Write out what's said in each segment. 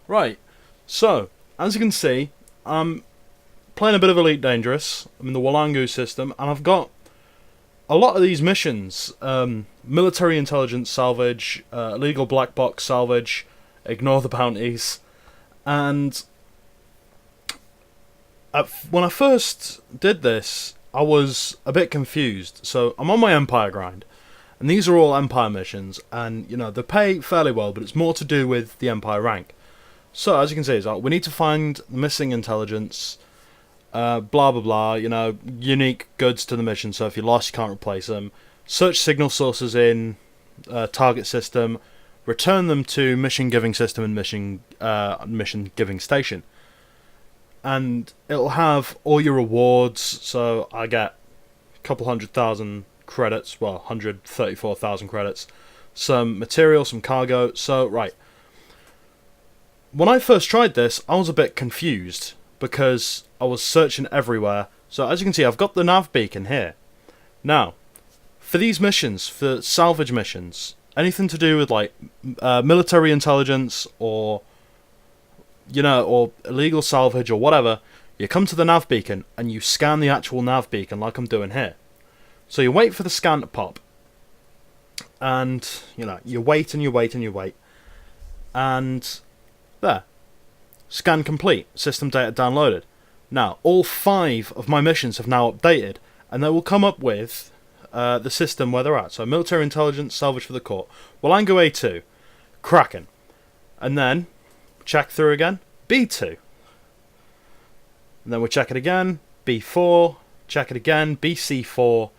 Right, so, as you can see, I'm playing a bit of Elite Dangerous. I'm in the Walangu system, and I've got a lot of these missions. Military Intelligence Salvage, Illegal Black Box Salvage, Ignore the Bounties, and when I first did this, I was a bit confused. So, I'm on my Empire grind, and these are all Empire missions, and, they pay fairly well, but it's more to do with the Empire rank. So, as you can see, we need to find missing intelligence, blah blah blah, unique goods to the mission, so if you're lost you can't replace them. Search signal sources in target system, return them to mission giving system and mission giving station. And it'll have all your rewards, so I get a couple 100,000 credits, 134,000 credits, some material, some cargo, so right. When I first tried this, I was a bit confused, because I was searching everywhere. So as you can see, I've got the nav beacon here. Now, for these missions, for salvage missions, anything to do with like military intelligence or or illegal salvage or whatever, you come to the nav beacon and you scan the actual nav beacon like I'm doing here. So you wait for the scan to pop, and you wait and you wait and you wait, and there. Scan complete. System data downloaded. Now, all 5 of my missions have now updated, and they will come up with the system where they're at. So, Military Intelligence, Salvage for the Court. Walangu A2. Kraken. And then, check through again. B2. And then we'll check it again. B4. Check it again. BC4.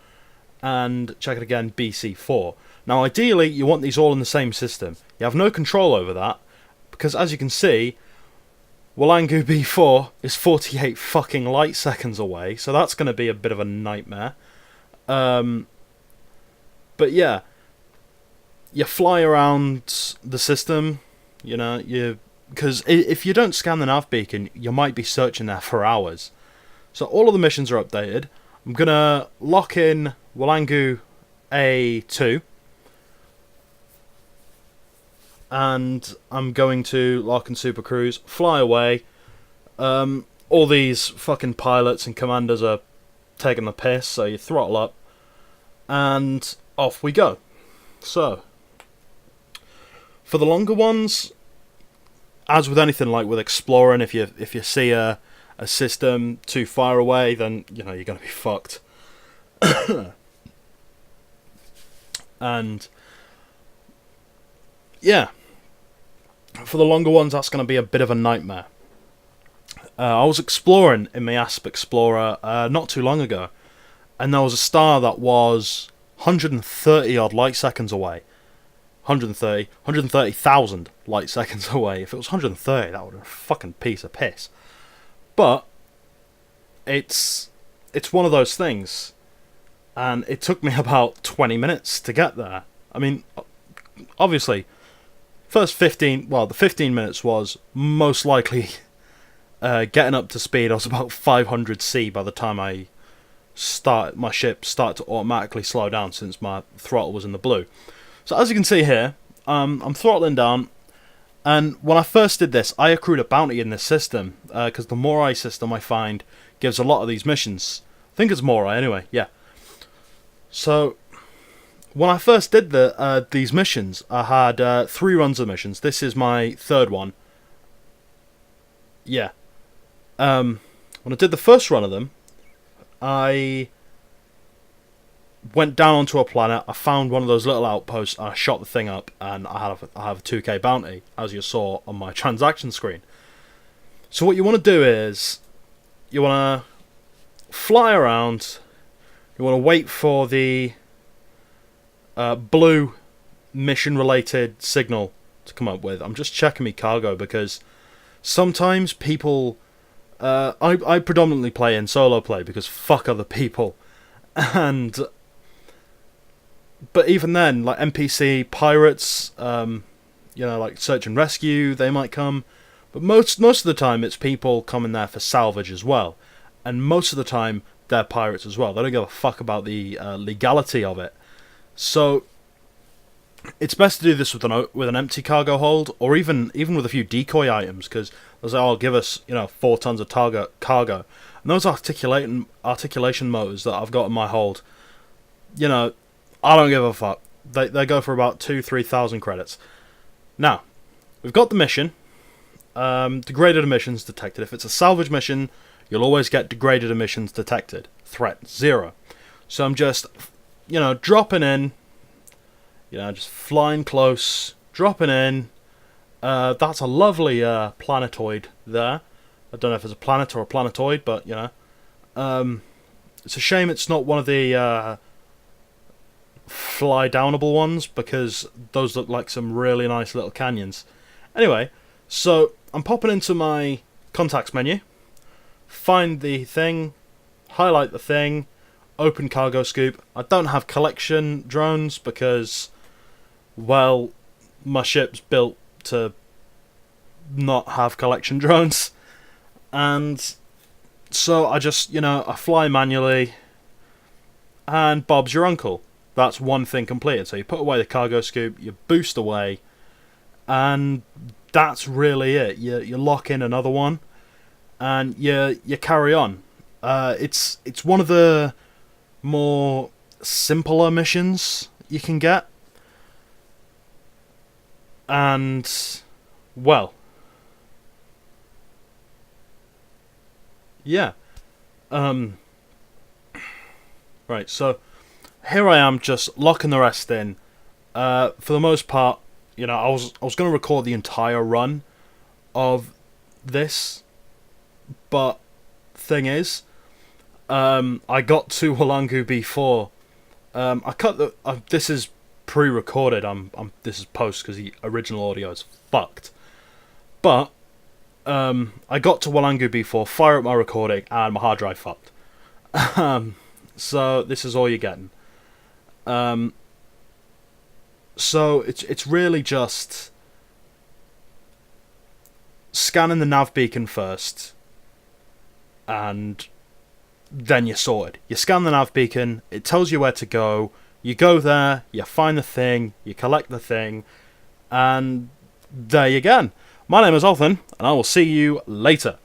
And check it again. BC4. Now, ideally, you want these all in the same system. You have no control over that, because as you can see, Walangu B4 is 48 fucking light seconds away, so that's going to be a bit of a nightmare. But yeah, you fly around the system, because if you don't scan the nav beacon, you might be searching there for hours. So all of the missions are updated. I'm going to lock in Walangu A2. And I'm going to lock and super cruise, fly away. All these fucking pilots and commanders are taking the piss, so you throttle up, and off we go. So, for the longer ones, as with anything like with exploring, if you see a system too far away, then you're gonna be fucked. And yeah. For the longer ones, that's going to be a bit of a nightmare. I was exploring in my Asp Explorer not too long ago, and there was a star that was 130 odd light seconds away. 130,000 light seconds away. If it was 130, that would have been a fucking piece of piss. But it's one of those things, and it took me about 20 minutes to get there. I mean, obviously, the 15 minutes was most likely getting up to speed. I was about 500 C by the time my ship started to automatically slow down, since my throttle was in the blue. So as you can see here, I'm throttling down, and when I first did this, I accrued a bounty in this system, because the Morai system, I find, gives a lot of these missions. I think it's Morai anyway, yeah. So when I first did these missions, I had 3 runs of missions. This is my 3rd one. Yeah. When I did the first run of them, I went down onto a planet. I found one of those little outposts. I shot the thing up, and I have a 2k bounty, as you saw on my transaction screen. So what you want to do is, you want to fly around. You want to wait for the blue mission-related signal to come up with. I'm just checking my cargo, because sometimes people... I predominantly play in solo play, because fuck other people. But even then, like NPC pirates, like search and rescue, they might come. But most of the time, it's people coming there for salvage as well. And most of the time, they're pirates as well. They don't give a fuck about the legality of it. So, it's best to do this with an empty cargo hold, or even with a few decoy items, because they'll say, "Oh, give us 4 tons of cargo." And those articulation motors that I've got in my hold, I don't give a fuck. They go for about 2,000-3,000 credits. Now, we've got the mission. Degraded emissions detected. If it's a salvage mission, you'll always get degraded emissions detected. Threat 0. So I'm just, dropping in. Just flying close, dropping in. That's a lovely planetoid there. I don't know if it's a planet or a planetoid, but it's a shame it's not one of the fly downable ones, because those look like some really nice little canyons. Anyway, so I'm popping into my contacts menu, find the thing, highlight the thing, open cargo scoop. I don't have collection drones because, well, my ship's built to not have collection drones. And so I just, I fly manually, and Bob's your uncle. That's one thing completed. So you put away the cargo scoop, you boost away, and that's really it. You lock in another one, and you carry on. It's one of the more simpler missions you can get, and well, yeah. Right, so here I am just locking the rest in. For the most part, I was going to record the entire run of this, but thing is, I got to Walangu before. I cut the. This is pre-recorded. This is post because the original audio is fucked. But I got to Walangu before, fire up my recording, and my hard drive fucked. So this is all you're getting. So it's really just scanning the nav beacon first, and then you're sorted. You scan the nav beacon, it tells you where to go, you go there, you find the thing, you collect the thing, and there you go. My name is Althan, and I will see you later.